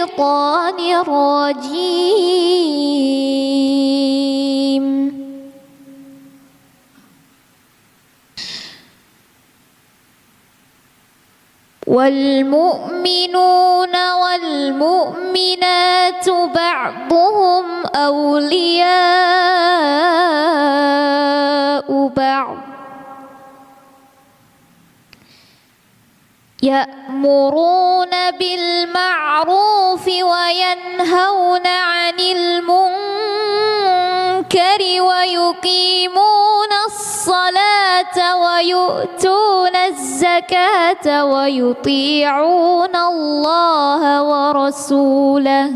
الشيطان الرجيم والمؤمنون والمؤمنات بعضهم أولياء بعض يأمرون بالمعروف وينهون عن المنكر ويقيمون الصلاة ويؤتون الزكاة ويطيعون الله ورسوله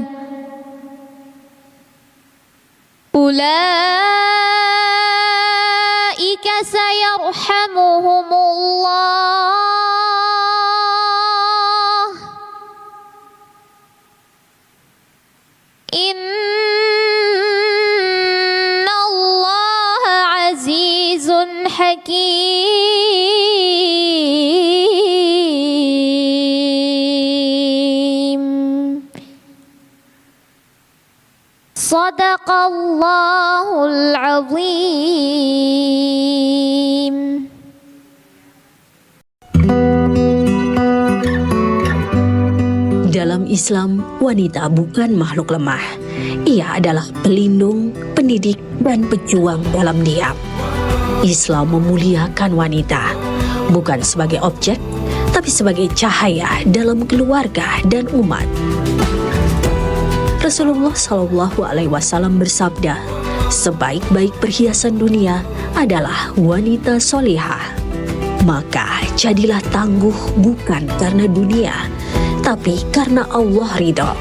أولئك سيرحمهم الله إن الله عزيز حكيم صدق الله العظيم. Dalam Islam, wanita bukan makhluk lemah. Ia adalah pelindung, pendidik, dan pejuang dalam diam. Islam memuliakan wanita, bukan sebagai objek, tapi sebagai cahaya dalam keluarga dan umat. Rasulullah SAW bersabda, sebaik-baik perhiasan dunia adalah wanita solihah. Maka jadilah tangguh bukan karena dunia, tapi karena Allah ridho.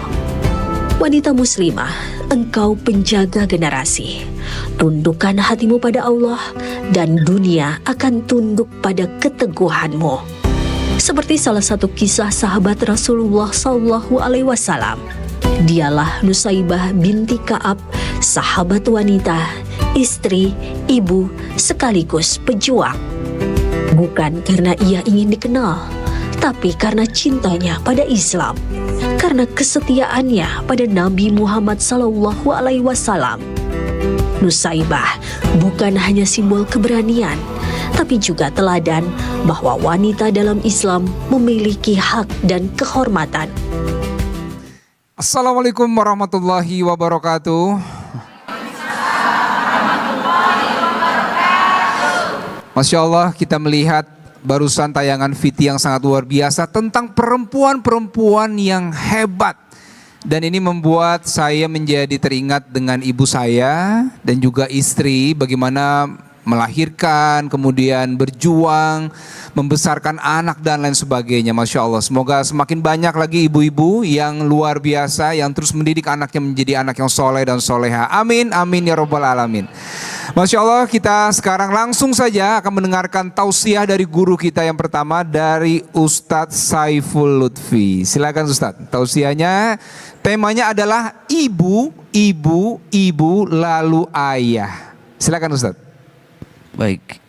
Wanita muslimah, engkau penjaga generasi. Tundukkan hatimu pada Allah, dan dunia akan tunduk pada keteguhanmu. Seperti salah satu kisah sahabat Rasulullah SAW. Dialah Nusaibah binti Ka'ab, sahabat wanita, istri, ibu, sekaligus pejuang. Bukan karena ia ingin dikenal, tapi karena cintanya pada Islam, karena kesetiaannya pada Nabi Muhammad SAW. Nusaibah bukan hanya simbol keberanian, tapi juga teladan bahwa wanita dalam Islam memiliki hak dan kehormatan. Assalamualaikum warahmatullahi wabarakatuh. Masya Allah, kita melihat barusan tayangan VT yang sangat luar biasa tentang perempuan-perempuan yang hebat. Dan ini membuat saya menjadi teringat dengan ibu saya dan juga istri, bagaimana melahirkan, kemudian berjuang, membesarkan anak dan lain sebagainya. Masya Allah, semoga semakin banyak lagi ibu-ibu yang luar biasa yang terus mendidik anaknya menjadi anak yang soleh dan soleha. Amin, amin ya robbal alamin. Masya Allah, kita sekarang langsung saja akan mendengarkan tausiah dari guru kita yang pertama, dari Ustadz Saiful Lutfi. Silakan Ustadz, tausiahnya temanya adalah ibu, ibu, ibu, lalu ayah. Silakan Ustadz. Baik.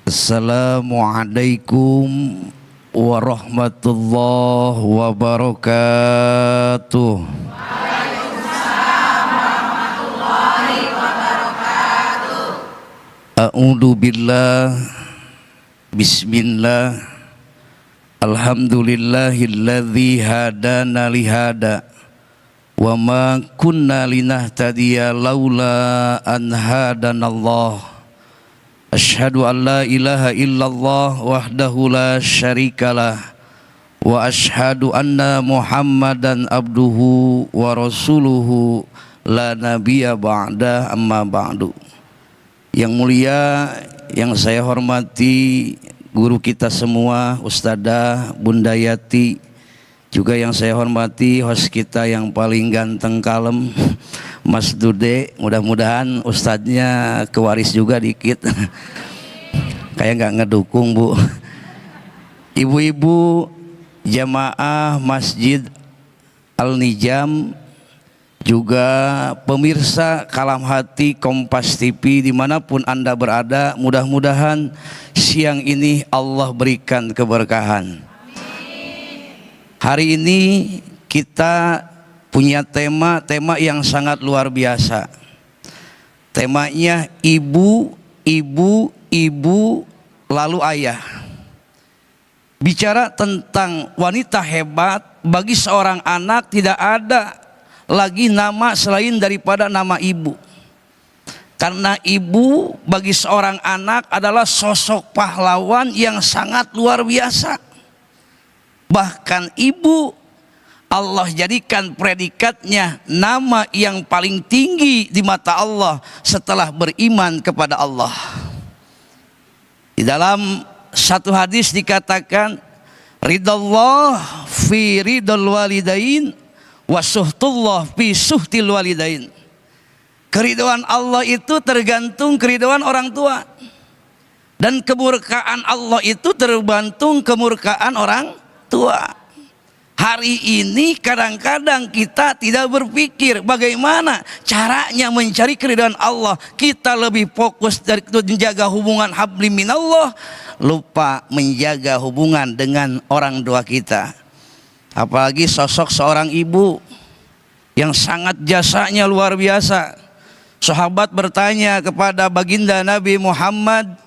Assalamualaikum warahmatullahi wabarakatuh. Waalaikumsalam warahmatullahi wabarakatuh. A'udzu billah. Bismillah. Alhamdulillahilladzi hadana lihada. Wa ma kunna linahtadiya laula an hadanallah. Asyhadu an la ilaha illallah wahdahu la syarikalah. Wa asyhadu anna Muhammadan abduhu wa rasuluhu la nabiyya ba'da amma ba'du. Yang mulia, yang saya hormati guru kita semua, Ustadzah Bunda Yati. Juga yang saya hormati host kita yang paling ganteng kalem, Mas Dude. Mudah-mudahan ustadznya kewaris juga dikit. Kayak nggak ngedukung Bu. Ibu-ibu jamaah Masjid Al-Nijam, juga pemirsa Kalam Hati Kompas TV dimanapun Anda berada, mudah-mudahan siang ini Allah berikan keberkahan. Hari ini kita punya tema yang sangat luar biasa. Temanya ibu, ibu, ibu, lalu ayah. Bicara tentang wanita hebat, bagi seorang anak tidak ada lagi nama selain daripada nama ibu. Karena ibu bagi seorang anak adalah sosok pahlawan yang sangat luar biasa. Bahkan ibu Allah jadikan predikatnya nama yang paling tinggi di mata Allah setelah beriman kepada Allah. Di dalam satu hadis dikatakan, ridallah fi ridal walidain wa suhtullah fi suhtil walidain. Keridhaan Allah itu tergantung keridhaan orang tua, dan kemurkaan Allah itu tergantung kemurkaan orang tua. Hari ini kadang-kadang kita tidak berpikir bagaimana caranya mencari keridhaan Allah. Kita lebih fokus dari menjaga hubungan habli minallah, lupa menjaga hubungan dengan orang tua kita. Apalagi sosok seorang ibu yang sangat jasanya luar biasa. Sahabat bertanya kepada baginda Nabi Muhammad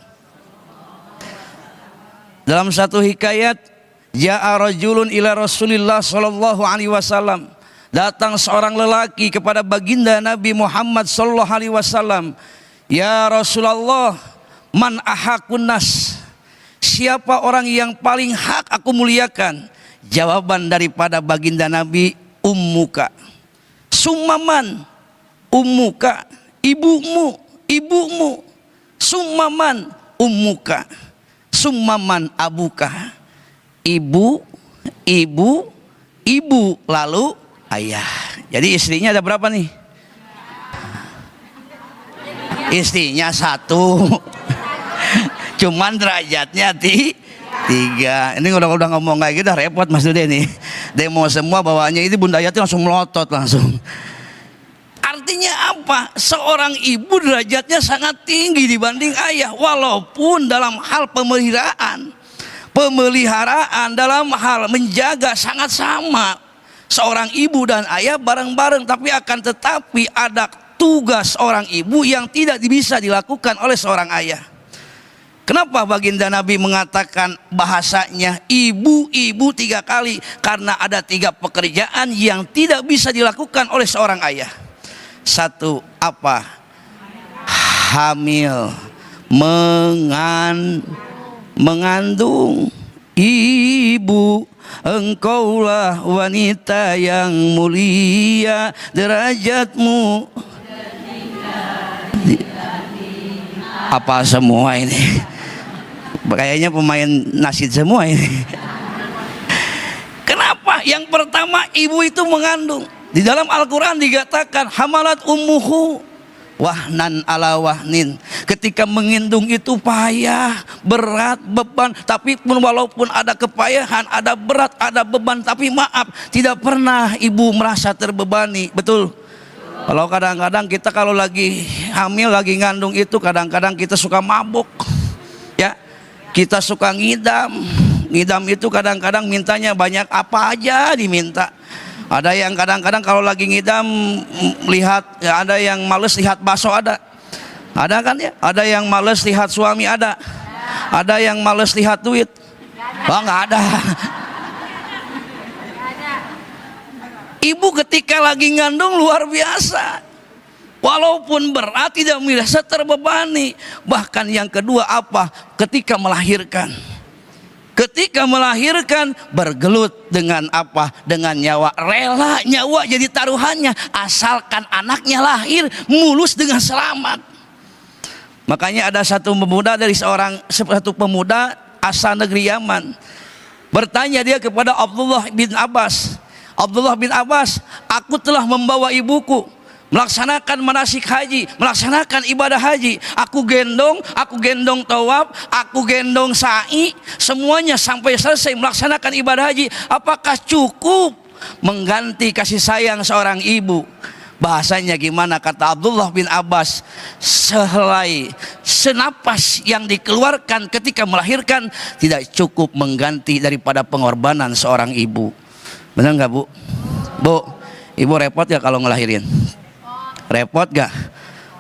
dalam satu hikayat, ja'a rajulun ila Rasulillah sallallahu alaihi wasallam. Datang seorang lelaki kepada baginda Nabi Muhammad sallallahu alaihi wasallam. Ya Rasulullah, man ahakun nas? Siapa orang yang paling hak aku muliakan? Jawaban daripada baginda Nabi, ummuka. Summaman, ummuka, ibumu, ibumu. Summaman, ummuka. Summaman, abuka. Ibu, ibu, ibu, lalu ayah. Jadi istrinya ada berapa nih? Istrinya satu. Cuman derajatnya tiga. Ini udah ngomong kayak gitu repot Mas Dude nih. Demo semua bawaannya ini Bunda Yati langsung melotot langsung. Artinya apa? Seorang ibu derajatnya sangat tinggi dibanding ayah, walaupun dalam hal pemeliharaan dalam hal menjaga sangat sama. Seorang ibu dan ayah bareng-bareng, tapi akan tetapi ada tugas seorang ibu yang tidak bisa dilakukan oleh seorang ayah. Kenapa baginda Nabi mengatakan bahasanya ibu-ibu 3 kali? Karena ada 3 pekerjaan yang tidak bisa dilakukan oleh seorang ayah. Satu, apa? Hamil, mengandung. Ibu, engkaulah wanita yang mulia, derajatmu. Apa semua ini? Kayaknya pemain nasid semua ini. Kenapa? Yang pertama, ibu itu mengandung. Di dalam Al-Quran dikatakan hamalat ummuhu wahnan ala wahnin. Ketika mengandung itu payah, berat, beban. Tapi pun walaupun ada kepayahan, ada berat, ada beban, tapi maaf, tidak pernah ibu merasa terbebani. Betul? Kalau kadang-kadang kita kalau lagi hamil, lagi ngandung itu kadang-kadang kita suka mabuk, ya. Kita suka ngidam. Ngidam itu kadang-kadang mintanya banyak apa aja diminta. Ada yang kadang-kadang kalau lagi ngidam lihat, ya, ada yang males lihat bakso, ada kan ya? Ada yang males lihat suami, ada yang males lihat duit. Oh, nggak ada. Ibu ketika lagi ngandung luar biasa, walaupun berat tidak merasa terbebani. Bahkan yang kedua apa? Ketika melahirkan. Ketika melahirkan bergelut dengan apa? Dengan nyawa, rela nyawa jadi taruhannya asalkan anaknya lahir mulus dengan selamat. Makanya ada satu pemuda asal negeri Yaman. Bertanya dia kepada Abdullah bin Abbas, Abdullah bin Abbas, aku telah membawa ibuku melaksanakan manasik haji, melaksanakan ibadah haji. Aku gendong tawaf, aku gendong sa'i, semuanya sampai selesai melaksanakan ibadah haji. Apakah cukup mengganti kasih sayang seorang ibu? Bahasanya gimana? Kata Abdullah bin Abbas, sehelai senapas yang dikeluarkan ketika melahirkan tidak cukup mengganti daripada pengorbanan seorang ibu. Benar nggak Bu? Bu, ibu repot gak kalau ngelahirin? Repot gak?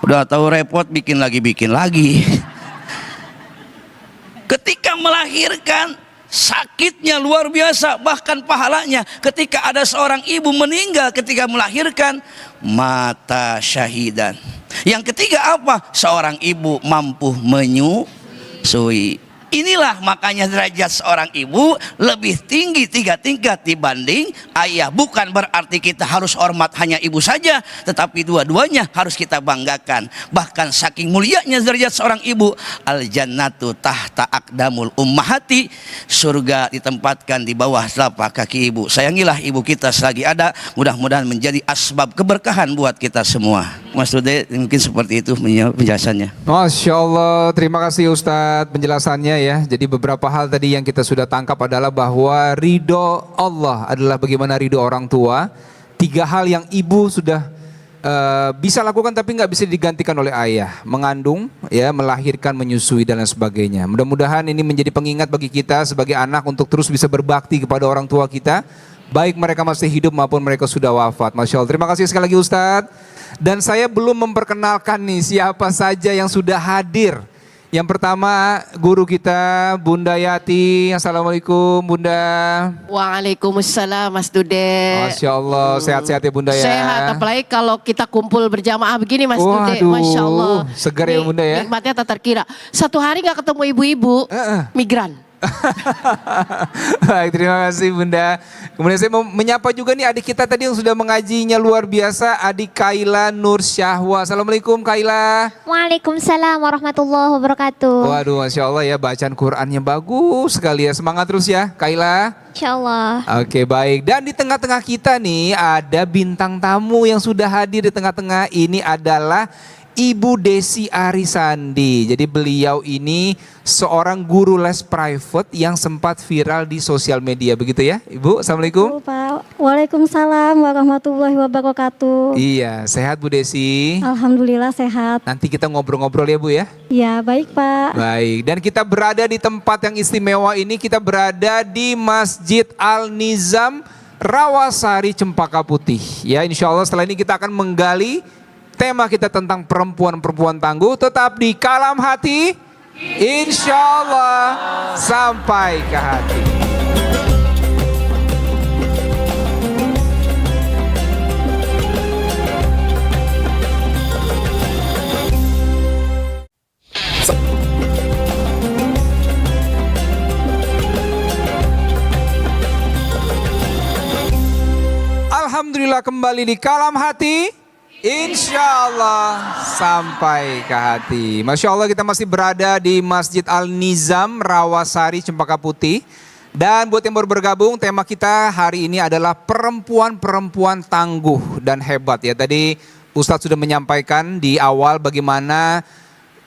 Udah tahu repot bikin lagi. Ketika melahirkan sakitnya luar biasa, bahkan pahalanya. Ketika ada seorang ibu meninggal ketika melahirkan, mata syahidan. Yang ketiga apa? Seorang ibu mampu menyusui. Inilah makanya derajat seorang ibu lebih tinggi 3 tingkat dibanding ayah. Bukan berarti kita harus hormat hanya ibu saja, tetapi dua-duanya harus kita banggakan. Bahkan saking mulianya derajat seorang ibu, al jannatu tahta aqdamul ummahati, surga ditempatkan di bawah telapak kaki ibu. Sayangilah ibu kita selagi ada, mudah-mudahan menjadi asbab keberkahan buat kita semua. Mas Dude, mungkin seperti itu penjelasannya. Masya Allah, terima kasih Ustadz penjelasannya ya. Jadi beberapa hal tadi yang kita sudah tangkap adalah bahwa ridho Allah adalah bagaimana ridho orang tua. 3 hal yang ibu sudah bisa lakukan tapi nggak bisa digantikan oleh ayah. Mengandung, ya, melahirkan, menyusui dan lain sebagainya. Mudah-mudahan ini menjadi pengingat bagi kita sebagai anak untuk terus bisa berbakti kepada orang tua kita, baik mereka masih hidup maupun mereka sudah wafat. Masya Allah, terima kasih sekali lagi Ustadz. Dan saya belum memperkenalkan nih siapa saja yang sudah hadir. Yang pertama guru kita Bunda Yati. Assalamualaikum Bunda. Waalaikumsalam Mas Dude. Masya Allah, sehat-sehat ya Bunda ya. Sehat, apalagi kalau kita kumpul berjamaah begini Mas Dude. Waduh, Masya Allah, segar ya Bunda ya. Nikmatnya tak terkira. Satu hari gak ketemu ibu-ibu migran. Baik, terima kasih Bunda. Kemudian saya mau menyapa juga nih adik kita tadi yang sudah mengajinya luar biasa, adik Kaila Nur Syahwa. Assalamualaikum Kaila. Waalaikumsalam warahmatullahi wabarakatuh. Waduh, Masya Allah ya, bacaan Qurannya bagus sekali ya. Semangat terus ya Kaila. Insyaallah. Oke, baik. Dan di tengah-tengah kita nih ada bintang tamu yang sudah hadir di tengah-tengah. Ini adalah Ibu Desi Arisandi. Jadi beliau ini seorang guru les private yang sempat viral di sosial media, begitu ya Ibu? Assalamualaikum. Pak. Waalaikumsalam warahmatullahi wabarakatuh. Iya, sehat Bu Desi? Alhamdulillah sehat. Nanti kita ngobrol-ngobrol ya Bu ya? Ya baik Pak. Baik, dan kita berada di tempat yang istimewa ini. Kita berada di Masjid Al-Nizam Rawasari Cempaka Putih. Ya, insya Allah setelah ini kita akan menggali tema kita tentang perempuan-perempuan tangguh. Tetap di Kalam Hati, insya Allah sampai ke hati. Alhamdulillah kembali di Kalam Hati, insya Allah sampai ke hati. Masya Allah, kita masih berada di Masjid Al-Nizam Rawasari Cempaka Putih. Dan buat yang baru bergabung, tema kita hari ini adalah perempuan-perempuan tangguh dan hebat ya. Tadi Ustadz sudah menyampaikan di awal bagaimana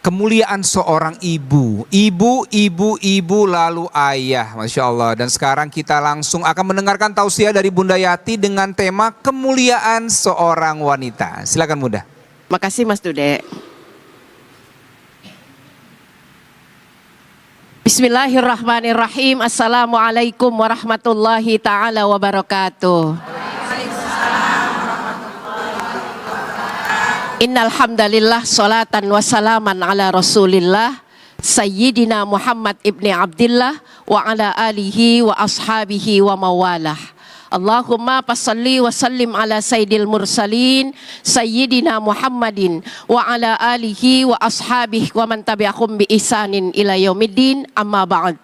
kemuliaan seorang ibu. Ibu lalu ayah. Masya Allah. Dan sekarang kita langsung akan mendengarkan tausiah dari Bunda Yati dengan tema kemuliaan seorang wanita. Silakan Bunda. Makasih Mas Dude. Bismillahirrahmanirrahim. Assalamualaikum warahmatullahi ta'ala wabarakatuh. Innal hamdalillah salatan wa salaman ala Rasulillah Sayyidina Muhammad ibni Abdillah wa ala alihi wa ashabihi wa mawalah. Allahumma passalli wa sallim ala sayyidil mursalin Sayyidina Muhammadin wa ala alihi wa ashabihi wa man tabi'ahum bi ihsanin ila yaumiddin, amma ba'd.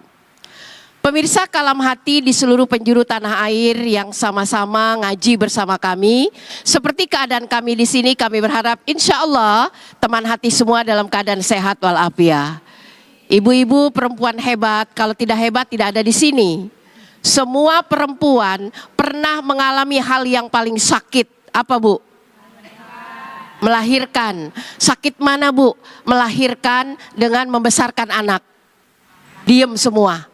Pemirsa Kalam Hati di seluruh penjuru tanah air yang sama-sama ngaji bersama kami, seperti keadaan kami di sini, kami berharap insya Allah teman hati semua dalam keadaan sehat walafiat. Ibu-ibu perempuan hebat, kalau tidak hebat tidak ada di sini. Semua perempuan pernah mengalami hal yang paling sakit. Apa Bu? Melahirkan. Sakit mana Bu? Melahirkan dengan membesarkan anak. Diem semua.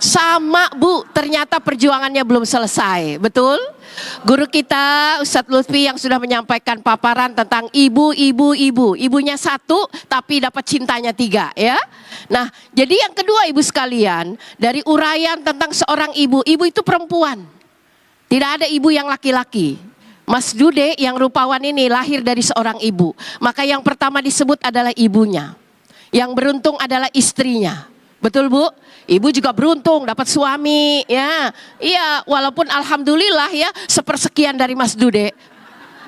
Sama Bu, ternyata perjuangannya belum selesai, betul? Guru kita Ustadz Lutfi yang sudah menyampaikan paparan tentang ibunya satu tapi dapat cintanya 3 ya. Nah, jadi yang kedua ibu sekalian, dari uraian tentang seorang ibu itu perempuan. Tidak ada ibu yang laki-laki. Mas Dude yang rupawan ini lahir dari seorang ibu. Maka yang pertama disebut adalah ibunya. Yang beruntung adalah istrinya. Betul Bu? Ibu juga beruntung dapat suami ya. Iya, walaupun alhamdulillah ya sepersekian dari Mas Dude.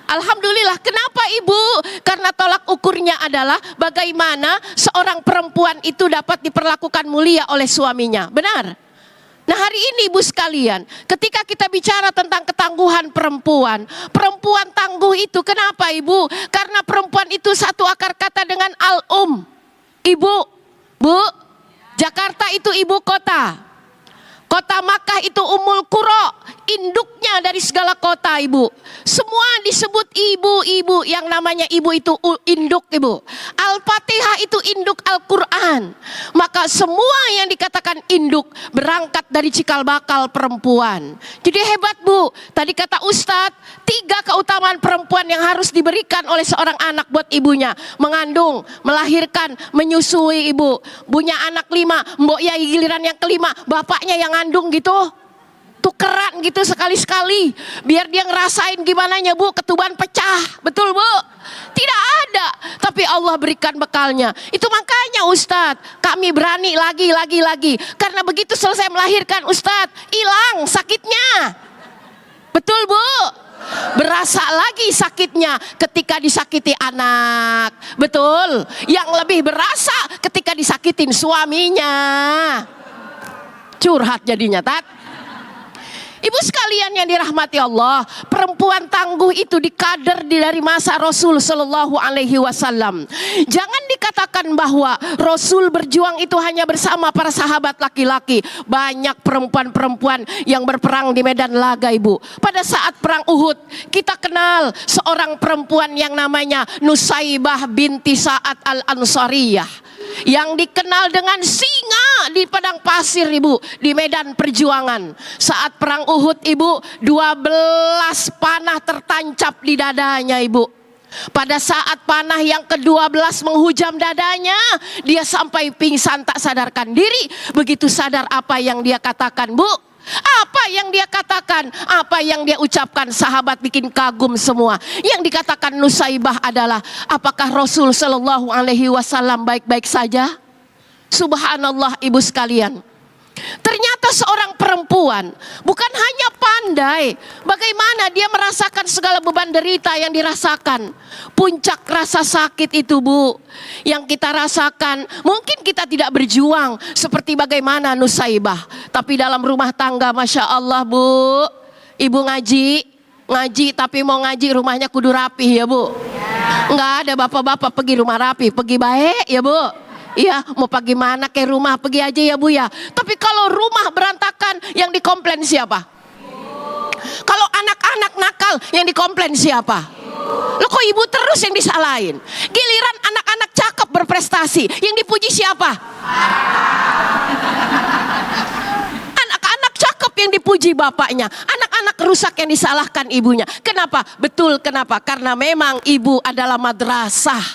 Alhamdulillah, kenapa Ibu? Karena tolak ukurnya adalah bagaimana seorang perempuan itu dapat diperlakukan mulia oleh suaminya. Benar? Nah hari ini Ibu sekalian, ketika kita bicara tentang ketangguhan perempuan, perempuan tangguh itu kenapa Ibu? Karena perempuan itu satu akar kata dengan al-um. Ibu, Bu, Jakarta itu ibu kota. Kota Makkah itu Ummul Qura, induknya dari segala kota Ibu. Semua disebut ibu-ibu, yang namanya ibu itu induk Ibu. Al-Fatihah itu induk Al-Quran. Maka semua yang dikatakan induk berangkat dari cikal bakal perempuan. Jadi hebat Bu, tadi kata Ustadz, 3 keutamaan perempuan yang harus diberikan oleh seorang anak buat ibunya. Mengandung, melahirkan, menyusui Ibu. Punya anak 5, mbok ya giliran yang kelima, bapaknya yang ngandung gitu. Tukeran gitu sekali-sekali biar dia ngerasain gimana Bu ketuban pecah. Betul Bu? Tidak ada, tapi Allah berikan bekalnya. Itu makanya Ustadz kami berani lagi karena begitu selesai melahirkan Ustadz hilang sakitnya. Betul Bu? Berasa lagi sakitnya ketika disakiti anak. Betul? Yang lebih berasa ketika disakitin suaminya. Curhat jadinya Tat. Ibu sekalian yang dirahmati Allah, perempuan tangguh itu dikader dari masa Rasul Shallallahu Alaihi Wasallam. Jangan dikatakan bahwa Rasul berjuang itu hanya bersama para sahabat laki-laki. Banyak perempuan-perempuan yang berperang di medan laga Ibu. Pada saat perang Uhud, kita kenal seorang perempuan yang namanya Nusaibah binti Sa'ad al-Ansariyah, yang dikenal dengan singa di padang pasir Ibu, di medan perjuangan. Saat perang Uhud Ibu, 12 panah tertancap di dadanya Ibu. Pada saat panah yang ke-12 menghujam dadanya, dia sampai pingsan tak sadarkan diri. Begitu sadar apa yang dia katakan Bu, apa yang dia katakan, apa yang dia ucapkan, sahabat bikin kagum semua. Yang dikatakan Nusaibah adalah, apakah Rasul Shallallahu Alaihi Wasallam baik-baik saja? Subhanallah Ibu sekalian. Ternyata seorang perempuan bukan hanya pandai bagaimana dia merasakan segala beban derita yang dirasakan. Puncak rasa sakit itu Bu, yang kita rasakan, mungkin kita tidak berjuang seperti bagaimana Nusaibah, tapi dalam rumah tangga Masya Allah Bu, Ibu ngaji tapi mau ngaji rumahnya kudu rapi ya Bu. Nggak ada bapak-bapak pergi rumah rapi, pergi baik ya Bu. Iya, mau pergi mana ke rumah, pergi aja ya Bu ya. Tapi kalau rumah berantakan, yang dikomplain siapa? Kalau anak-anak nakal, yang dikomplain siapa? Loh kok ibu terus yang disalahin? Giliran anak-anak cakep berprestasi, yang dipuji siapa? Anak-anak cakep yang dipuji bapaknya, anak-anak rusak yang disalahkan ibunya. Kenapa? Betul, kenapa? Karena memang ibu adalah madrasah,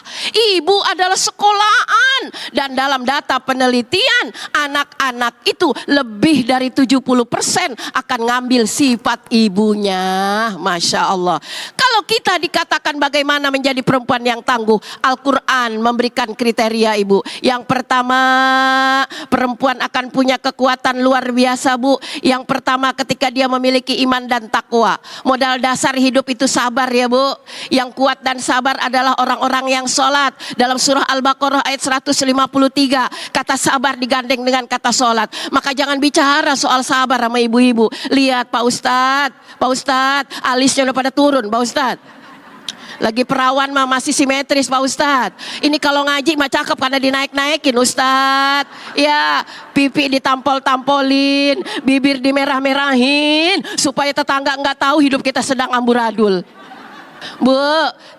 ibu adalah sekolahan. Dan dalam data penelitian, anak-anak itu lebih dari 70% akan ngambil sifat ibunya. Masya Allah. Kalau kita dikatakan bagaimana menjadi perempuan yang tangguh, Al-Quran memberikan kriteria Ibu. Yang pertama, perempuan akan punya kekuatan luar biasa Bu. Yang pertama, ketika dia memiliki iman dan takwa. Modal dasar hidup itu sabar ya Bu. Yang kuat dan sabar adalah orang-orang yang sholat. Dalam surah Al-Baqarah ayat 153, kata sabar digandeng dengan kata sholat. Maka jangan bicara soal sabar sama ibu-ibu. Lihat Pak Ustadz, alisnya udah pada turun Pak Ustadz. Lagi perawan mah masih simetris Pak Ustadz. Ini kalau ngaji mah cakep karena dinaik-naikin Ustadz. Ya, pipi ditampol-tampolin, bibir dimerah-merahin, supaya tetangga nggak tahu hidup kita sedang amburadul. Bu,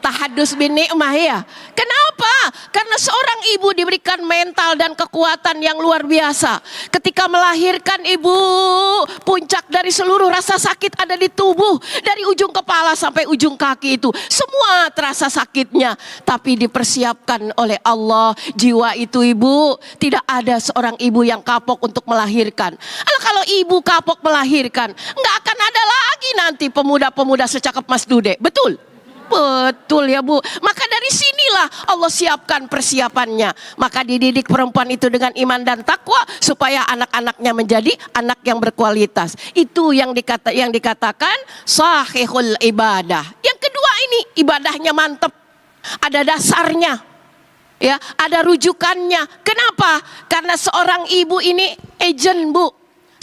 tahadus bin ni'mah ya. Kenapa? Karena seorang ibu diberikan mental dan kekuatan yang luar biasa. Ketika melahirkan ibu, puncak dari seluruh rasa sakit ada di tubuh. Dari ujung kepala sampai ujung kaki itu, semua terasa sakitnya. Tapi dipersiapkan oleh Allah. Jiwa itu Ibu, tidak ada seorang ibu yang kapok untuk melahirkan. Kalau ibu kapok melahirkan, nggak akan ada lagi nanti pemuda-pemuda secakap Mas Dude. Betul? Betul ya Bu. Maka dari sinilah Allah siapkan persiapannya. Maka dididik perempuan itu dengan iman dan takwa supaya anak-anaknya menjadi anak yang berkualitas. Itu yang dikatakan sahihul ibadah. Yang kedua ini ibadahnya mantep. Ada dasarnya. Ya, ada rujukannya. Kenapa? Karena seorang ibu ini agent Bu.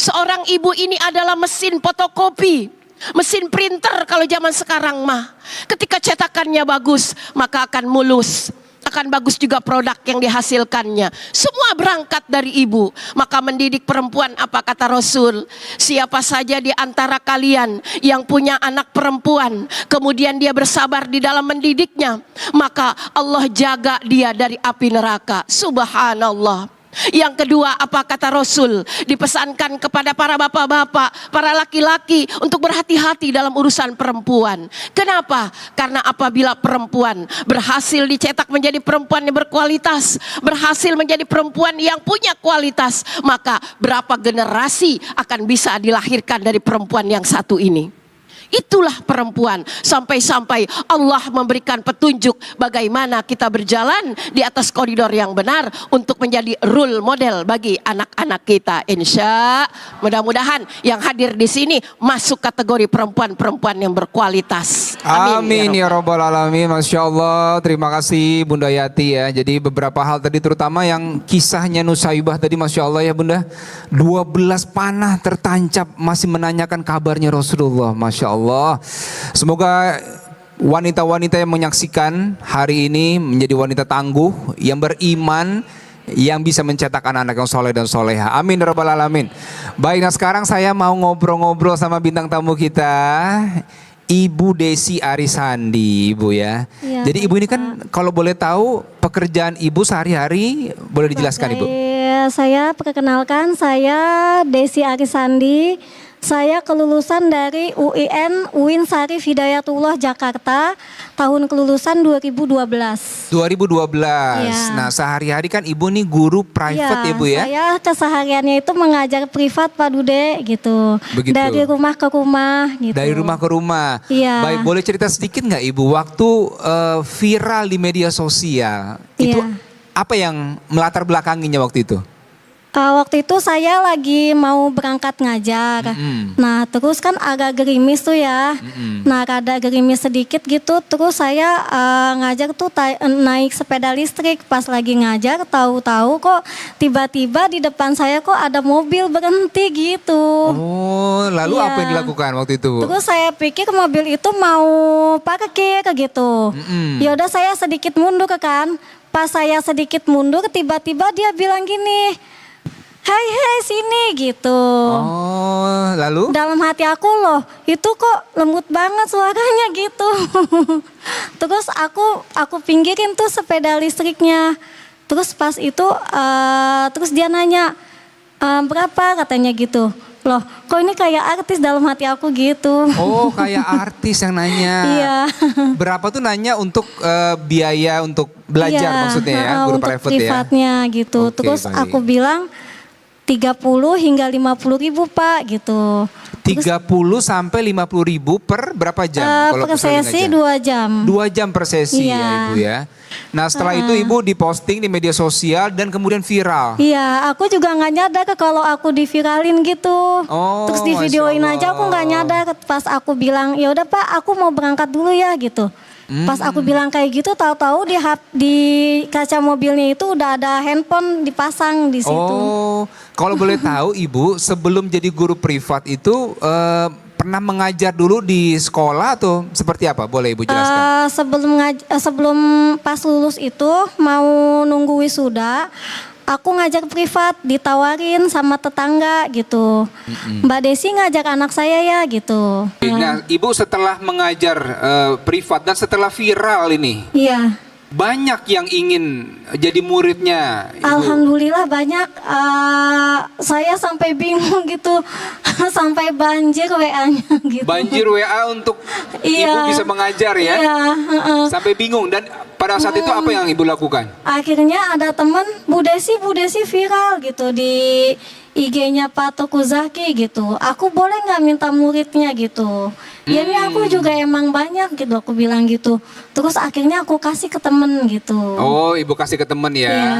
Seorang ibu ini adalah mesin fotokopi. Mesin printer kalau zaman sekarang mah. Ketika cetakannya bagus, maka akan mulus. Akan bagus juga produk yang dihasilkannya. Semua berangkat dari ibu. Maka mendidik perempuan, apa kata Rasul? Siapa saja di antara kalian yang punya anak perempuan, kemudian dia bersabar di dalam mendidiknya, maka Allah jaga dia dari api neraka. Subhanallah. Yang kedua, apa kata Rasul? Dipesankan kepada para bapak-bapak, para laki-laki untuk berhati-hati dalam urusan perempuan. Kenapa? Karena apabila perempuan berhasil dicetak menjadi perempuan yang berkualitas, berhasil menjadi perempuan yang punya kualitas, maka berapa generasi akan bisa dilahirkan dari perempuan yang satu ini. Itulah perempuan. Sampai-sampai Allah memberikan petunjuk bagaimana kita berjalan di atas koridor yang benar untuk menjadi role model bagi anak-anak kita. Insya mudah-mudahan yang hadir di sini masuk kategori perempuan-perempuan yang berkualitas. Amin ya Rabbal Alamin. Masya Allah. Terima kasih Bunda Yati ya. Jadi beberapa hal tadi, terutama yang kisahnya Nusaibah tadi, Masya Allah ya Bunda. 12 panah tertancap masih menanyakan kabarnya Rasulullah. Masya Allah. Semoga wanita-wanita yang menyaksikan hari ini menjadi wanita tangguh, yang beriman, yang bisa mencetak anak-anak yang soleh dan soleha. Amin ya Rabbal Alamin. Baik, nah sekarang saya mau ngobrol-ngobrol sama bintang tamu kita, Ibu Desi Arisandi, Ibu ya. Iya, Jadi Ibu ini kan kalau boleh tahu pekerjaan Ibu sehari-hari, boleh dijelaskan Ibu? Saya perkenalkan, saya Desi Arisandi. Saya kelulusan dari UIN Syarif Hidayatullah Jakarta, tahun kelulusan 2012. 2012. Ya. Nah, sehari-hari kan Ibu nih guru private ya Bu ya? Saya kesehariannya itu mengajar privat Pak Dude gitu. Begitu. Dari rumah ke rumah gitu. Dari rumah ke rumah. Iya. Baik, boleh cerita sedikit nggak Ibu, waktu viral di media sosial itu Iya. apa yang melatar belakanginya waktu itu? Waktu itu saya lagi mau berangkat ngajar. Nah terus kan agak gerimis tuh ya. Nah rada gerimis sedikit gitu. Terus saya ngajar tuh naik sepeda listrik. Pas lagi ngajar tahu-tahu kok tiba-tiba di depan saya kok ada mobil berhenti gitu. Oh, lalu Iya. apa yang dilakukan waktu itu Bu? Terus saya pikir mobil itu mau parkir gitu. Ya udah saya sedikit mundur kan. Pas saya sedikit mundur tiba-tiba dia bilang gini, hai sini gitu. Oh, lalu? Dalam hati aku loh, itu kok lembut banget suaranya gitu. Terus aku pinggirin tuh sepeda listriknya. Terus pas itu terus dia nanya berapa katanya gitu. Loh, kok ini kayak artis dalam hati aku gitu. Oh, kayak artis yang nanya. Iya. Berapa tuh nanya untuk biaya untuk belajar Iya, maksudnya ya, guru untuk private ya? privatnya gitu. Oke, Terus baik. aku bilang 30 hingga 50 ribu Pak gitu. 30 sampai 50 ribu per berapa jam? Kalau Per sekali sesi ngajar? 2 jam. 2 jam per sesi Iya. ya Ibu ya. Nah setelah itu Ibu diposting di media sosial dan kemudian viral. Iya, aku juga nggak nyadar kalau aku diviralin gitu. Oh, Terus di videoin Masya aja aku nggak Allah. nyadar. Pas aku bilang ya udah Pak, aku mau berangkat dulu ya gitu. Pas aku bilang kayak gitu, tahu-tahu di kaca mobilnya itu udah ada handphone dipasang di situ. Oh, kalau boleh tahu Ibu sebelum jadi guru privat itu pernah mengajar dulu di sekolah atau seperti apa? Boleh Ibu jelaskan? Sebelum pas lulus itu mau nunggu wisuda, aku ngajar privat, ditawarin sama tetangga gitu. Mbak Desi ngajak anak saya ya gitu. Nah, Ibu setelah mengajar privat dan setelah viral ini, Iya. banyak yang ingin jadi muridnya Ibu. Alhamdulillah banyak. Saya sampai bingung gitu, sampai banjir WA-nya gitu. Banjir WA untuk Iya. Ibu bisa mengajar ya? Iya. heeh. Sampai bingung. Dan pada saat itu apa yang Ibu lakukan? Akhirnya ada temen Bu Desi viral gitu di IG-nya Pak Teguh Zaki gitu. Aku boleh nggak minta muridnya gitu. Ya ini aku juga emang banyak gitu, aku bilang gitu. Terus akhirnya aku kasih ke temen gitu. Oh, ibu kasih ke teman ya. Iya.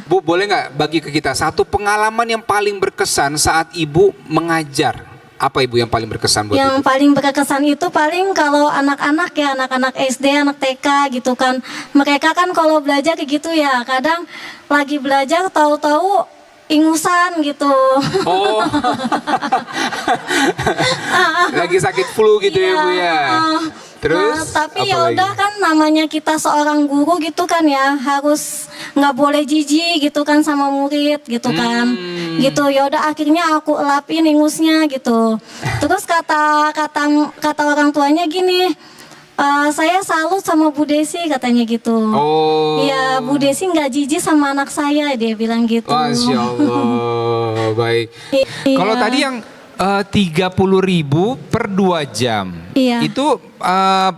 Bu, boleh nggak bagi ke kita satu pengalaman yang paling berkesan saat ibu mengajar? Apa ibu yang paling berkesan buat Yang ibu? paling berkesan itu paling kalau anak-anak ya, anak-anak SD, anak TK gitu kan. Mereka kan kalau belajar kayak gitu ya, kadang lagi belajar tahu-tahu ingusan gitu. Oh, lagi sakit flu gitu ya bu ya. Terus? Tapi apa ya lagi? udah kan namanya kita seorang guru gitu kan ya, harus nggak boleh jijik gitu kan sama murid gitu kan. Gitu ya udah akhirnya aku elapin ingusnya gitu. Terus kata orang tuanya gini, saya salut sama Bu Desi katanya gitu. Oh. Iya, Bu Desi nggak jijik sama anak saya, dia bilang gitu. Masya Allah, baik. Iya. Kalau tadi yang 30.000 per 2 jam, Iya. itu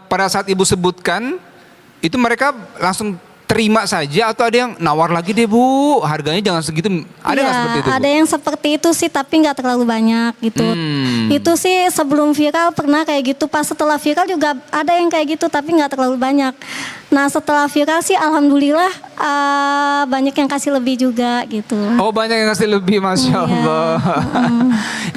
pada saat ibu sebutkan, itu mereka langsung terima saja atau ada yang nawar lagi deh bu, harganya jangan segitu, ada nggak Iya, seperti itu? Bu? ada yang seperti itu sih, tapi nggak terlalu banyak gitu. Itu sih sebelum viral pernah kayak gitu, pas setelah viral juga ada yang kayak gitu, tapi nggak terlalu banyak. Nah setelah viral sih alhamdulillah banyak yang kasih lebih juga gitu. Oh banyak yang ngasih lebih, Masya Iya. Allah.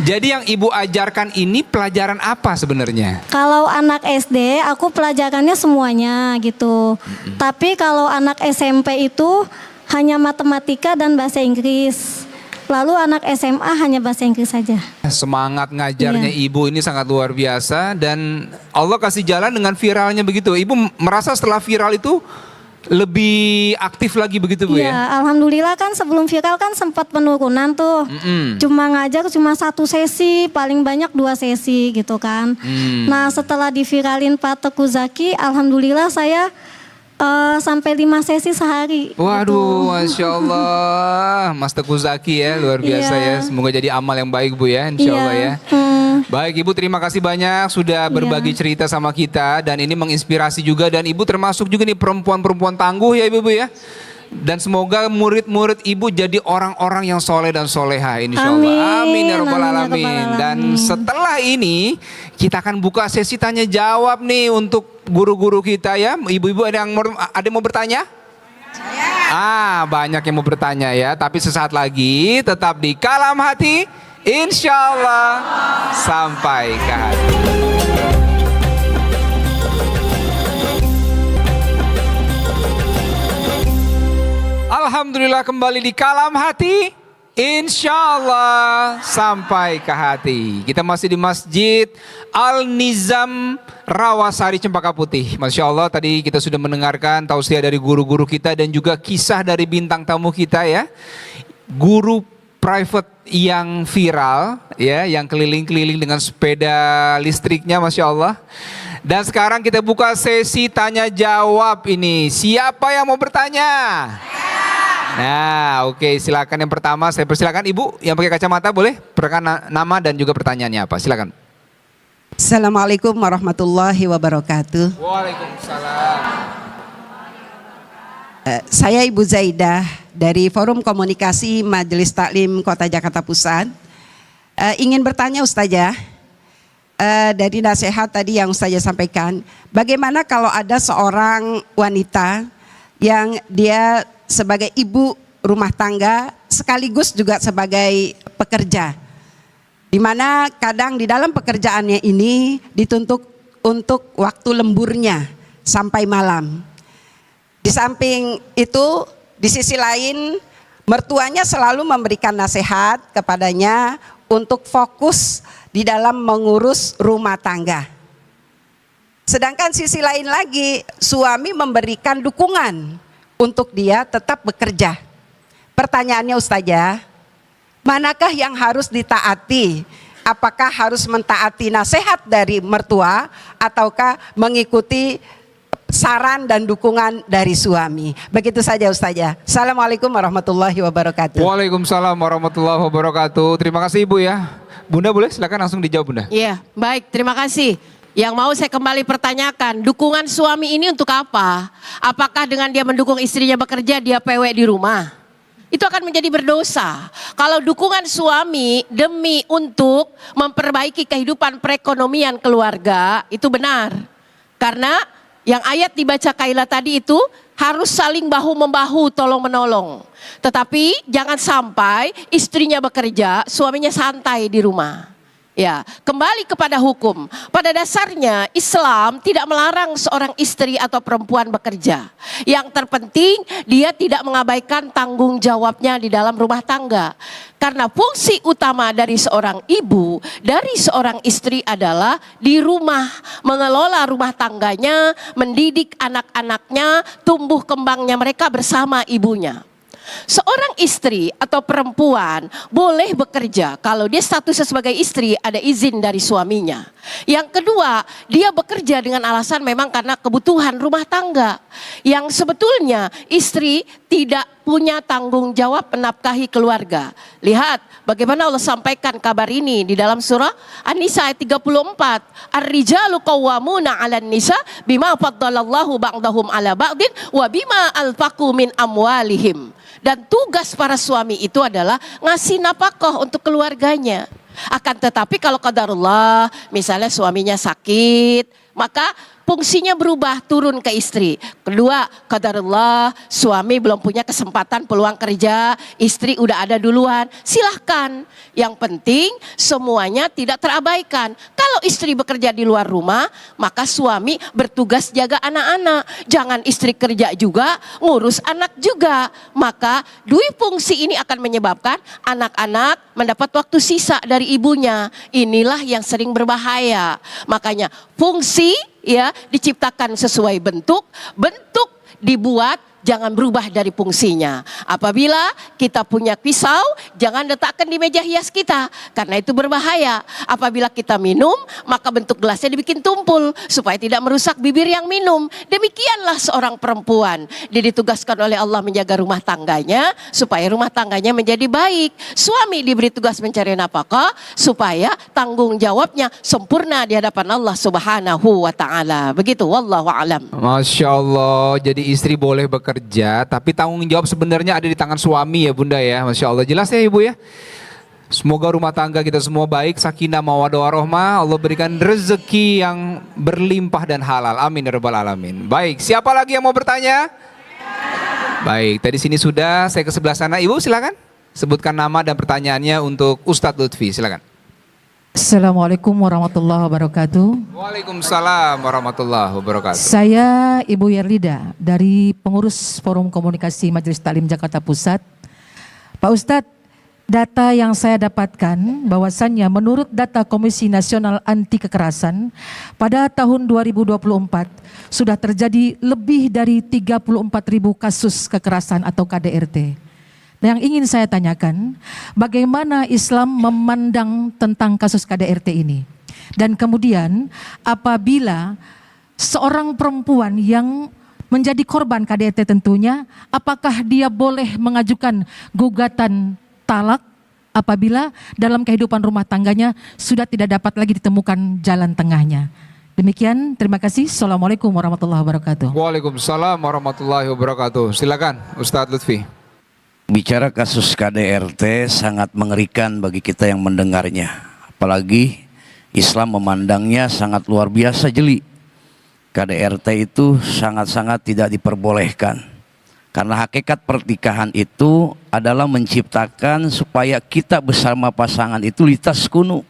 Jadi yang ibu ajarkan ini pelajaran apa sebenarnya? Kalau anak SD aku pelajarannya semuanya gitu. Tapi kalau anak SMP itu hanya matematika dan bahasa Inggris. Lalu anak SMA hanya bahasa Inggris saja. Semangat ngajarnya Iya. ibu ini sangat luar biasa dan Allah kasih jalan dengan viralnya begitu. Ibu merasa setelah viral itu lebih aktif lagi begitu bu Iya, ya? alhamdulillah kan sebelum viral kan sempat penurunan tuh. Cuma ngajar cuma 1 sesi, paling banyak 2 sesi gitu kan. Nah setelah diviralin Pak Teguh Zaki, alhamdulillah saya sampai 5 sesi sehari. Waduh, Masya Allah, Mas Teguh Zaki ya, luar biasa Iya. ya. Semoga jadi amal yang baik bu ya, insya Iya. Allah ya. Baik ibu, terima kasih banyak sudah berbagi cerita sama kita dan ini menginspirasi juga dan ibu termasuk juga nih perempuan-perempuan tangguh ya ibu ya. Dan semoga murid-murid ibu jadi orang-orang yang soleh dan soleha insya Allah. Amin ya rabbal Amin ya rabbal alamin. Dan alamin. setelah ini kita akan buka sesi tanya jawab nih untuk guru-guru kita ya. Ibu-ibu ada yang mau bertanya? Banyak yang mau bertanya ya. Tapi sesaat lagi tetap di Kalam Hati. Insya Allah sampai ke hati. Alhamdulillah kembali di Kalam Hati. Insya Allah sampai ke hati. Kita masih di Masjid Al-Nizam Rawasari Cempaka Putih. Masya Allah tadi kita sudah mendengarkan tausiah dari guru-guru kita dan juga kisah dari bintang tamu kita ya. Guru private yang viral ya, yang keliling-keliling dengan sepeda listriknya, Masya Allah. Dan sekarang kita buka sesi tanya jawab ini. Siapa yang mau bertanya? Nah, oke, silakan yang pertama. Saya persilakan ibu yang pakai kacamata boleh perkenalkan nama dan juga pertanyaannya apa. Silakan. Assalamualaikum warahmatullahi wabarakatuh. Waalaikumsalam. Saya Ibu Zaidah dari Forum Komunikasi Majelis Taklim Kota Jakarta Pusat. Ingin bertanya Ustazah, dari nasihat tadi yang Ustazah sampaikan, bagaimana kalau ada seorang wanita yang dia sebagai ibu rumah tangga sekaligus juga sebagai pekerja, di mana kadang di dalam pekerjaannya ini dituntut untuk waktu lemburnya sampai malam. Di samping itu, di sisi lain mertuanya selalu memberikan nasihat kepadanya untuk fokus di dalam mengurus rumah tangga. Sedangkan sisi lain lagi, suami memberikan dukungan untuk dia tetap bekerja. Pertanyaannya Ustazah, manakah yang harus ditaati? Apakah harus mentaati nasihat dari mertua ataukah mengikuti saran dan dukungan dari suami? Begitu saja Ustazah. Assalamualaikum warahmatullahi wabarakatuh. Waalaikumsalam warahmatullahi wabarakatuh. Terima kasih ibu ya. Bunda boleh silakan langsung dijawab Bunda. Iya, baik, terima kasih. Yang mau saya kembali pertanyakan, dukungan suami ini untuk apa? Apakah dengan dia mendukung istrinya bekerja, dia PW di rumah? itu akan menjadi berdosa. Kalau dukungan suami demi untuk memperbaiki kehidupan perekonomian keluarga itu benar. Karena yang ayat dibaca Kaila tadi itu harus saling bahu-membahu, tolong-menolong. Tetapi jangan sampai istrinya bekerja, suaminya santai di rumah. Ya, kembali kepada hukum. Pada dasarnya Islam tidak melarang seorang istri atau perempuan bekerja. Yang terpenting dia tidak mengabaikan tanggung jawabnya di dalam rumah tangga. Karena fungsi utama dari seorang ibu, dari seorang istri adalah di rumah, mengelola rumah tangganya, mendidik anak-anaknya, tumbuh kembangnya mereka bersama ibunya. Seorang istri atau perempuan boleh bekerja kalau dia statusnya sebagai istri ada izin dari suaminya. Yang kedua, dia bekerja dengan alasan memang karena kebutuhan rumah tangga. Yang sebetulnya istri tidak punya tanggung jawab menafkahi keluarga. Lihat bagaimana Allah sampaikan kabar ini di dalam surah An-Nisa ayat 34. Ar-rijalu qawwamuna 'alan nisa bima faddalallahu ba'dahum 'ala ba'din wa bima alfaqu min amwalihim. Dan tugas para suami itu adalah ngasih nafkah untuk keluarganya. Akan tetapi kalau qadarullah, misalnya suaminya sakit, maka fungsinya berubah turun ke istri. Kedua, qadarullah, suami belum punya kesempatan peluang kerja, istri udah ada duluan, silahkan. Yang penting semuanya tidak terabaikan. Kalau istri bekerja di luar rumah, maka suami bertugas jaga anak-anak. Jangan istri kerja juga, ngurus anak juga. Maka dua fungsi ini akan menyebabkan anak-anak mendapat waktu sisa dari ibunya. Inilah yang sering berbahaya. Makanya fungsi ya diciptakan sesuai bentuk dibuat, jangan berubah dari fungsinya. Apabila kita punya pisau, jangan letakkan di meja hias kita, karena itu berbahaya. Apabila kita minum, maka bentuk gelasnya dibikin tumpul supaya tidak merusak bibir yang minum. Demikianlah seorang perempuan, dia ditugaskan oleh Allah menjaga rumah tangganya supaya rumah tangganya menjadi baik. Suami diberi tugas mencari nafkah supaya tanggung jawabnya sempurna di hadapan Allah Subhanahu wa taala. Begitu, wallahu alam. Masya Allah, jadi istri boleh bekerja, tapi tanggung jawab sebenarnya ada di tangan suami ya Bunda ya. Masya Allah, jelas ya Ibu ya. Semoga rumah tangga kita semua baik, sakinah mawaddah warahmah, Allah berikan rezeki yang berlimpah dan halal. Amin ya rabbal alamin. Baik, siapa lagi yang mau bertanya? Baik, tadi sini sudah, saya ke sebelah sana. Ibu silakan sebutkan nama dan pertanyaannya untuk Ustadz Lutfi, silakan. Assalamualaikum warahmatullahi wabarakatuh. Waalaikumsalam warahmatullahi wabarakatuh. Saya Ibu Yerlida dari pengurus Forum Komunikasi Majelis Taklim Jakarta Pusat. Pak Ustadz, data yang saya dapatkan bahwasannya menurut data Komisi Nasional Anti Kekerasan pada tahun 2024 sudah terjadi lebih dari 34.000 kasus kekerasan atau KDRT. Nah, yang ingin saya tanyakan, bagaimana Islam memandang tentang kasus KDRT ini? Dan kemudian apabila seorang perempuan yang menjadi korban KDRT tentunya, apakah dia boleh mengajukan gugatan talak apabila dalam kehidupan rumah tangganya sudah tidak dapat lagi ditemukan jalan tengahnya? Demikian, terima kasih. Assalamualaikum warahmatullahi wabarakatuh. Waalaikumsalam warahmatullahi wabarakatuh. Silakan Ustadz Lutfi. Bicara kasus KDRT sangat mengerikan bagi kita yang mendengarnya. Apalagi Islam memandangnya sangat luar biasa jeli. KDRT itu sangat-sangat tidak diperbolehkan. Karena hakikat pernikahan itu adalah menciptakan supaya kita bersama pasangan itu litas kunu.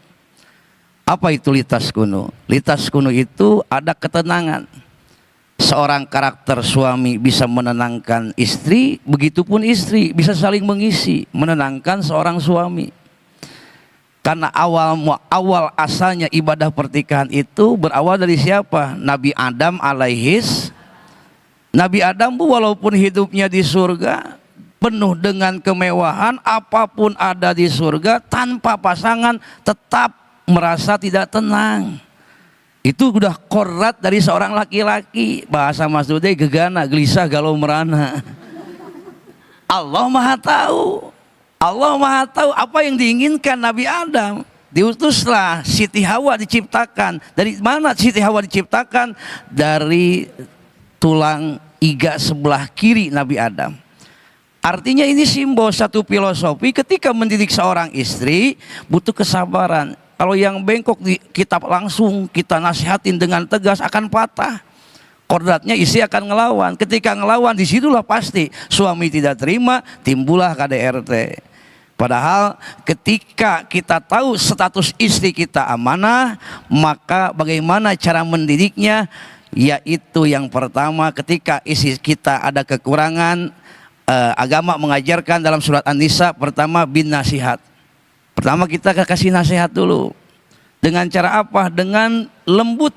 Apa itu litas kunu? Litas kunu itu ada ketenangan. Seorang karakter suami bisa menenangkan istri, begitupun istri bisa saling mengisi, menenangkan seorang suami. Karena awal asalnya ibadah pernikahan itu berawal dari siapa? Nabi Adam alaihis. Nabi Adam walaupun hidupnya di surga penuh dengan kemewahan, apapun ada di surga, tanpa pasangan tetap merasa tidak tenang. Itu udah kodrat dari seorang laki-laki. Bahasa Mas Dude gegana, gelisah, galau merana. Allah Maha Tahu. Allah Maha Tahu apa yang diinginkan Nabi Adam. Diutuslah Siti Hawa diciptakan. Dari mana Siti Hawa diciptakan? Dari tulang iga sebelah kiri Nabi Adam. Artinya ini simbol satu filosofi ketika mendidik seorang istri butuh kesabaran. Kalau yang bengkok kita langsung kita nasihatin dengan tegas akan patah. Kodratnya istri akan ngelawan. Ketika ngelawan disitulah pasti suami tidak terima, timbullah KDRT. Padahal ketika kita tahu status istri kita amanah, maka bagaimana cara mendidiknya? Yaitu yang pertama, ketika istri kita ada kekurangan, agama mengajarkan dalam surat An-Nisa, pertama bin nasihat. Pertama kita kasih nasihat dulu. Dengan cara apa? Dengan lembut,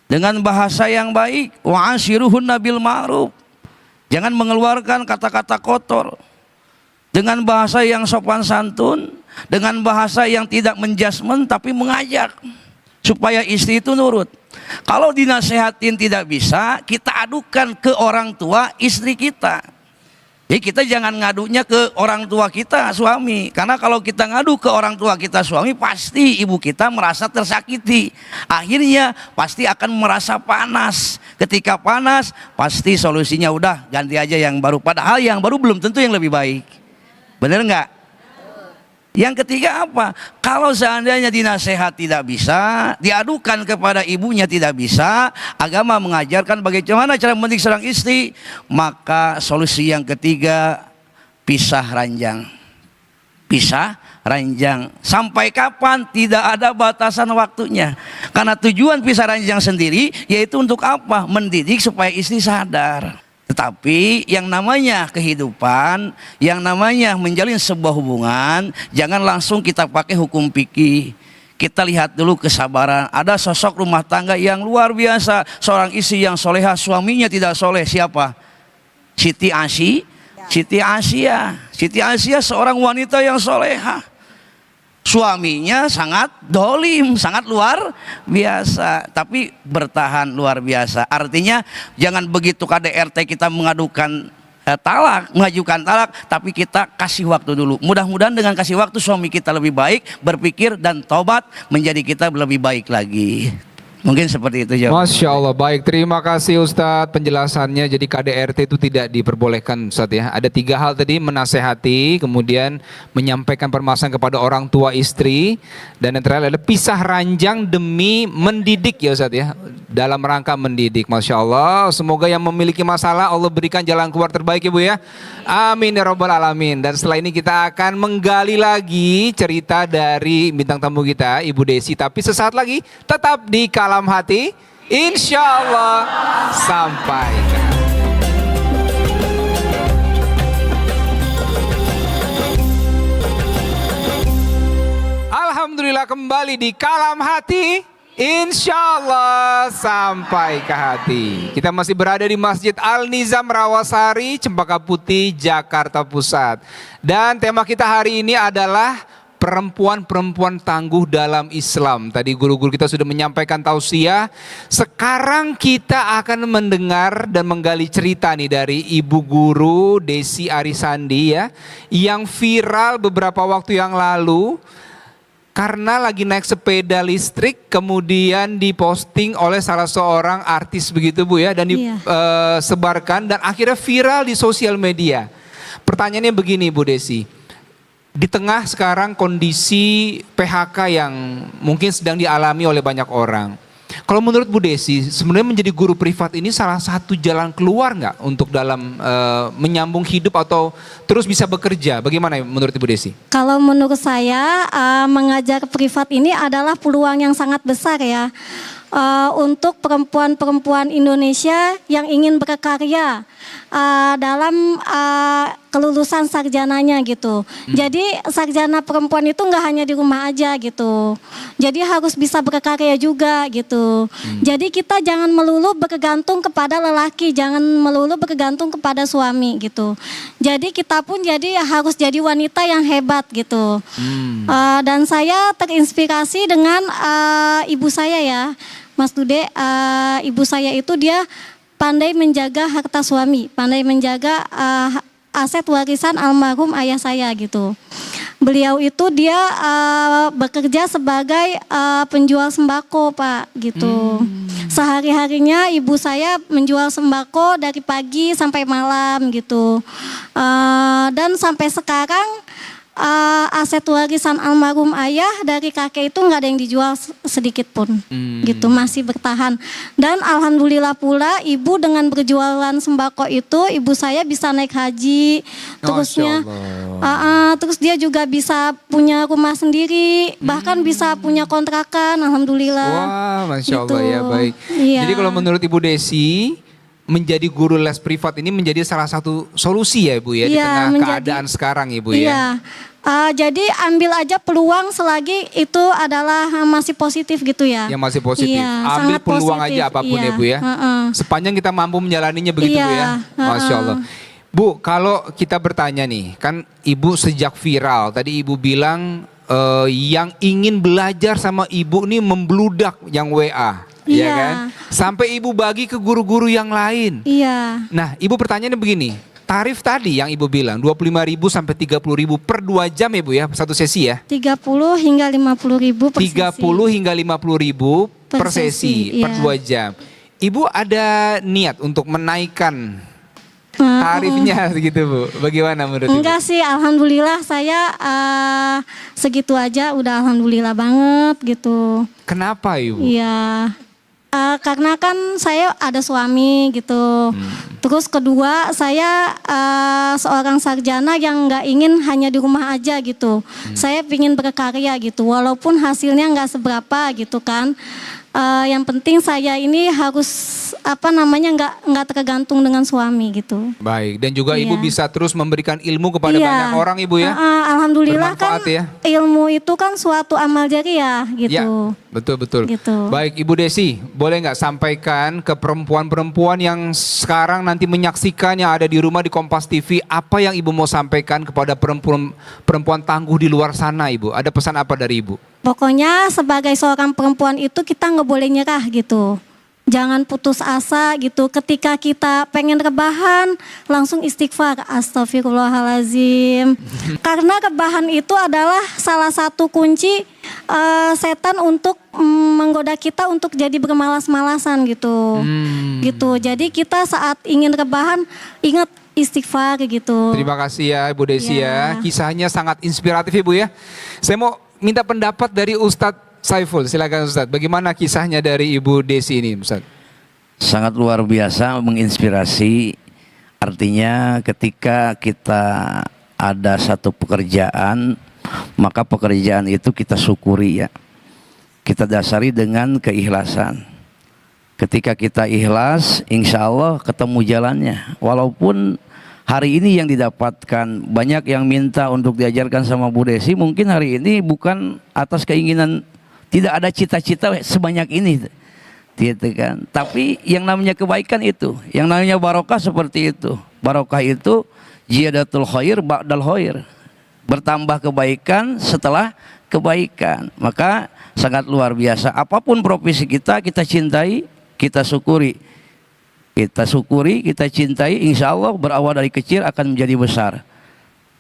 dengan bahasa yang baik. Wa ashiruhunna bil ma'ruf. Jangan mengeluarkan kata-kata kotor. Dengan bahasa yang sopan santun, dengan bahasa yang tidak menjudgment tapi mengajak supaya istri itu nurut. Kalau dinasehatin tidak bisa, kita adukan ke orang tua istri kita. Jadi kita jangan ngadunya ke orang tua kita suami, karena kalau kita ngadu ke orang tua kita suami, pasti ibu kita merasa tersakiti. Akhirnya pasti akan merasa panas. Ketika panas, pasti solusinya udah ganti aja yang baru. Padahal yang baru belum tentu yang lebih baik. Bener nggak? Yang ketiga apa? Kalau seandainya dinasehat tidak bisa, diadukan kepada ibunya tidak bisa, agama mengajarkan bagaimana cara mendidik seorang istri, maka solusi yang ketiga, pisah ranjang. Pisah ranjang. Sampai kapan? Tidak ada batasan waktunya. Karena tujuan pisah ranjang sendiri yaitu untuk apa? Mendidik supaya istri sadar. Tetapi yang namanya kehidupan, yang namanya menjalin sebuah hubungan, jangan langsung kita pakai hukum fikih. Kita lihat dulu kesabaran. Ada sosok rumah tangga yang luar biasa, seorang istri yang soleha, suaminya tidak soleh. Siapa? Siti Asia. Siti Asia seorang wanita yang soleha. Suaminya sangat dolim, sangat luar biasa, tapi bertahan luar biasa. Artinya jangan begitu KDRT kita mengadukan mengajukan talak, tapi kita kasih waktu dulu. Mudah-mudahan dengan kasih waktu suami kita lebih baik, berpikir dan tobat menjadi kita lebih baik lagi. Mungkin seperti itu jawabannya. Masya Allah, baik, terima kasih Ustadz penjelasannya. Jadi KDRT itu tidak diperbolehkan Ustadz ya. Ada 3 hal tadi, menasehati, kemudian menyampaikan permasalahan kepada orang tua istri, dan yang terakhir adalah pisah ranjang demi mendidik ya Ustadz ya. Dalam rangka mendidik. Masya Allah, semoga yang memiliki masalah Allah berikan jalan keluar terbaik Ibu ya. Amin ya Rabbal Alamin. Dan setelah ini kita akan menggali lagi cerita dari bintang tamu kita Ibu Desi. Tapi sesaat lagi tetap di Kalam Hati, insya Allah sampai. Alhamdulillah kembali di Kalam Hati, insya Allah sampai ke hati. Kita masih berada di Masjid Al-Nizam Rawasari, Cempaka Putih, Jakarta Pusat. Dan tema kita hari ini adalah perempuan-perempuan tangguh dalam Islam. Tadi guru-guru kita sudah menyampaikan tausiah. Sekarang kita akan mendengar dan menggali cerita nih dari Ibu Guru Desi Arisandi ya, yang viral beberapa waktu yang lalu karena lagi naik sepeda listrik, kemudian diposting oleh salah seorang artis begitu Bu ya, dan disebarkan dan akhirnya viral di sosial media. Pertanyaannya begini Bu Desi, di tengah sekarang kondisi PHK yang mungkin sedang dialami oleh banyak orang, kalau menurut Bu Desi sebenarnya menjadi guru privat ini salah satu jalan keluar nggak untuk dalam menyambung hidup atau terus bisa bekerja? Bagaimana menurut Ibu Desi? Kalau menurut saya mengajar privat ini adalah peluang yang sangat besar ya untuk perempuan-perempuan Indonesia yang ingin berkarya dalam kelulusan sarjananya gitu. Jadi sarjana perempuan itu nggak hanya di rumah aja gitu. Jadi harus bisa berkarya juga gitu. Jadi kita jangan melulu bergantung kepada lelaki, jangan melulu bergantung kepada suami gitu. Jadi kita pun jadi harus jadi wanita yang hebat gitu. Dan saya terinspirasi dengan ibu saya ya, Mas Dude. Ibu saya itu dia pandai menjaga harta suami, pandai menjaga aset warisan almarhum ayah saya gitu. Beliau itu dia bekerja sebagai penjual sembako Pak gitu. Sehari-harinya ibu saya menjual sembako dari pagi sampai malam gitu. Dan sampai sekarang aset warisan almarhum ayah dari kakek itu nggak ada yang dijual sedikit pun, gitu, masih bertahan. Dan alhamdulillah pula ibu dengan berjualan sembako itu, ibu saya bisa naik haji, terusnya, terus dia juga bisa punya rumah sendiri, bahkan bisa punya kontrakan, alhamdulillah. Wah, Masya Allah, Gitu. ya, baik. Iya. Jadi kalau menurut Ibu Desi, menjadi guru les privat ini menjadi salah satu solusi ya Ibu ya, di Iya, tengah keadaan sekarang Ibu ya. Iya. Jadi ambil aja peluang selagi itu adalah masih positif gitu ya. Yang masih positif. Iya, Ambil sangat peluang positif, aja apapun iya. ya Bu ya. Sepanjang kita mampu menjalaninya begitu Iya, Bu ya. Masya Allah. Bu, kalau kita bertanya nih, kan Ibu sejak viral, tadi Ibu bilang yang ingin belajar sama Ibu nih membludak yang WA. Ya Iya. kan? Sampai Ibu bagi ke guru-guru yang lain. Iya. Nah, Ibu pertanyaannya begini, tarif tadi yang Ibu bilang 25.000 sampai 30.000 per 2 jam ya Bu ya, satu sesi ya? 30 hingga 50 ribu per 30 hingga 50.000 per Per sesi, sesi, per iya. 2 jam. Ibu ada niat untuk menaikkan tarifnya gitu Bu? Bagaimana menurut Ibu? Enggak sih, alhamdulillah saya segitu aja udah alhamdulillah banget gitu. Kenapa Ibu? Iya. Karena kan saya ada suami gitu. Terus kedua saya seorang sarjana yang nggak ingin hanya di rumah aja gitu. Saya ingin berkarya gitu. Walaupun hasilnya nggak seberapa gitu kan. Yang penting saya ini harus nggak tergantung dengan suami gitu. Baik, dan juga Iya. Ibu bisa terus memberikan ilmu kepada Iya. banyak orang Ibu ya? Alhamdulillah kan Bermanfaat ya? ilmu itu kan suatu amal jariah gitu. Ya, betul-betul. Gitu. Baik Ibu Desi, boleh nggak sampaikan ke perempuan-perempuan yang sekarang nanti menyaksikan yang ada di rumah di Kompas TV, apa yang Ibu mau sampaikan kepada perempuan tangguh di luar sana Ibu? Ada pesan apa dari Ibu? Pokoknya sebagai seorang perempuan itu kita nggak boleh nyerah gitu. Jangan putus asa gitu. Ketika kita pengen rebahan, langsung istighfar. Astagfirullahalazim. Karena rebahan itu adalah salah satu kunci setan untuk menggoda kita untuk jadi bermalas-malasan gitu. Gitu. Jadi kita saat ingin rebahan, ingat istighfar gitu. Terima kasih ya Ibu Desi ya. Kisahnya sangat inspiratif Ibu ya. Saya mau minta pendapat dari Ustadz Saiful. Silakan Ustadz. Bagaimana kisahnya dari Ibu Desi ini Ustadz? Sangat luar biasa, menginspirasi. Artinya ketika kita ada satu pekerjaan, maka pekerjaan itu kita syukuri ya. Kita dasari dengan keikhlasan. Ketika kita ikhlas, insya Allah ketemu jalannya. Walaupun hari ini yang didapatkan, banyak yang minta untuk diajarkan sama Bu Desi, mungkin hari ini bukan atas keinginan, tidak ada cita-cita sebanyak ini, gitu kan. Tapi yang namanya kebaikan itu, yang namanya barokah seperti itu. Barokah itu ziyadatul khair ba'dal khair. Bertambah kebaikan setelah kebaikan. Maka sangat luar biasa. Apapun profesi kita cintai, kita syukuri. Kita syukuri, kita cintai, insya Allah berawal dari kecil akan menjadi besar.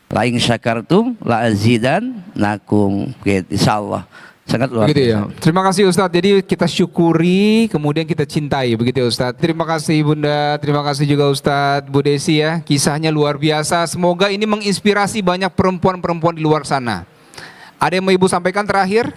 La in syakartum la azidan nakum. Insya Allah. Sangat luar Begitu ya. biasa. Terima kasih Ustadz. Jadi kita syukuri, kemudian kita cintai, begitu ya Ustadz. Terima kasih Bunda, terima kasih juga Ustadz, Bu Desi ya. Kisahnya luar biasa. Semoga ini menginspirasi banyak perempuan-perempuan di luar sana. Ada yang mau Ibu sampaikan terakhir?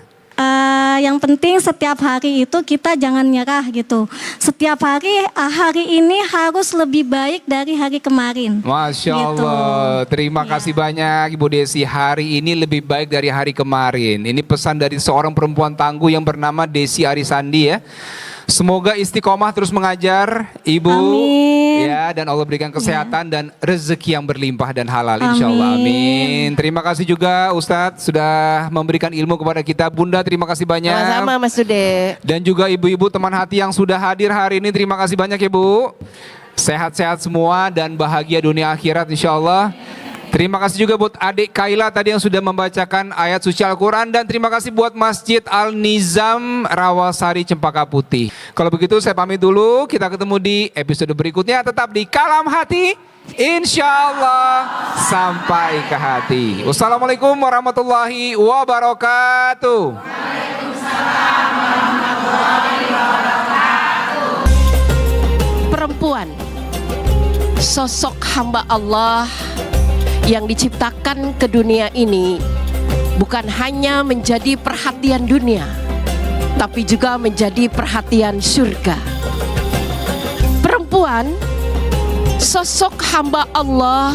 Yang penting setiap hari itu kita jangan nyerah gitu. Setiap hari, hari ini harus lebih baik dari hari kemarin. Masya Gitu. Allah. Terima kasih banyak Ibu Desi. Hari ini lebih baik dari hari kemarin. Ini pesan dari seorang perempuan tangguh yang bernama Desi Arisandi ya. Semoga istiqomah terus mengajar Ibu. Amin. Ya, dan Allah berikan kesehatan dan rezeki yang berlimpah dan halal insya Allah. Amin. Terima kasih juga Ustadz sudah memberikan ilmu kepada kita. Bunda terima kasih banyak. Sama-sama Mas Dude. Dan juga ibu-ibu teman hati yang sudah hadir hari ini, terima kasih banyak ya Bu. Sehat-sehat semua dan bahagia dunia akhirat insya Allah. Terima kasih juga buat adik Kaila tadi yang sudah membacakan ayat suci Al-Quran. Dan terima kasih buat Masjid Al-Nizam Rawasari Cempaka Putih. Kalau begitu saya pamit dulu, kita ketemu di episode berikutnya. Tetap di Kalam Hati, insya Allah sampai ke hati. Wassalamualaikum warahmatullahi wabarakatuh. Waalaikumsalam warahmatullahi wabarakatuh. sosok hamba Allah yang diciptakan ke dunia ini bukan hanya menjadi perhatian dunia, tapi juga menjadi perhatian surga. Perempuan, sosok hamba Allah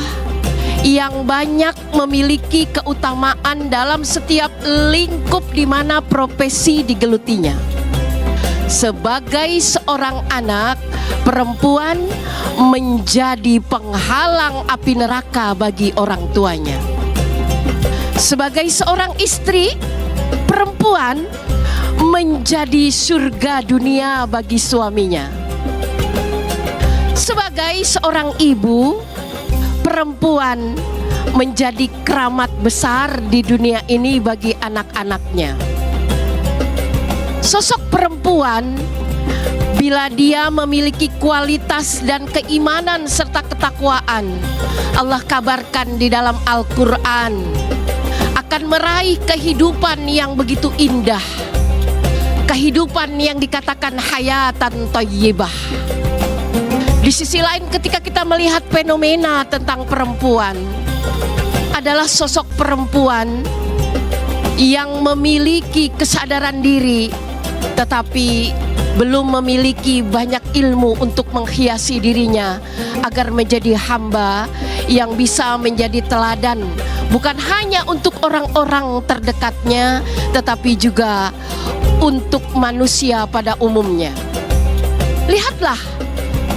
yang banyak memiliki keutamaan dalam setiap lingkup di mana profesi digelutinya. Sebagai seorang anak, perempuan menjadi penghalang api neraka bagi orang tuanya. Sebagai seorang istri, perempuan menjadi surga dunia bagi suaminya. Sebagai seorang ibu, perempuan menjadi keramat besar di dunia ini bagi anak-anaknya. Sosok perempuan, bila dia memiliki kualitas dan keimanan serta ketakwaan, Allah kabarkan di dalam Al-Quran akan meraih kehidupan yang begitu indah, kehidupan yang dikatakan hayatan thayyibah. Di sisi lain, ketika kita melihat fenomena tentang perempuan, adalah sosok perempuan yang memiliki kesadaran diri tetapi belum memiliki banyak ilmu untuk menghiasi dirinya agar menjadi hamba yang bisa menjadi teladan, bukan hanya untuk orang-orang terdekatnya tetapi juga untuk manusia pada umumnya. Lihatlah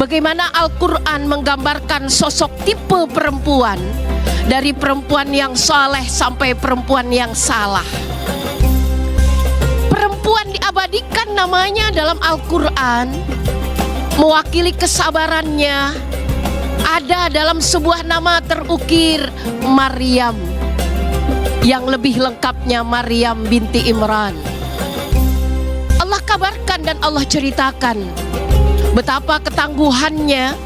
bagaimana Al-Quran menggambarkan sosok tipe perempuan, dari perempuan yang saleh sampai perempuan yang salah. Perempuan diabadikan namanya dalam Al-Quran, mewakili kesabarannya. Ada dalam sebuah nama terukir Maryam, yang lebih lengkapnya Maryam binti Imran. Allah kabarkan dan Allah ceritakan betapa ketangguhannya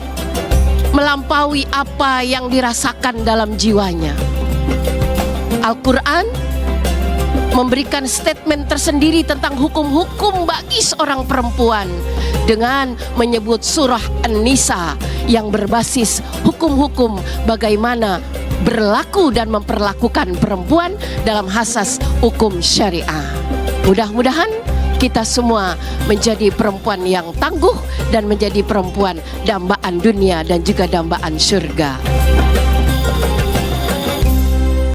melampaui apa yang dirasakan dalam jiwanya. Al-Quran memberikan statement tersendiri tentang hukum-hukum bagi seorang perempuan dengan menyebut surah An-Nisa yang berbasis hukum-hukum bagaimana berlaku dan memperlakukan perempuan dalam asas hukum syariah. Mudah-mudahan kita semua menjadi perempuan yang tangguh dan menjadi perempuan dambaan dunia dan juga dambaan surga.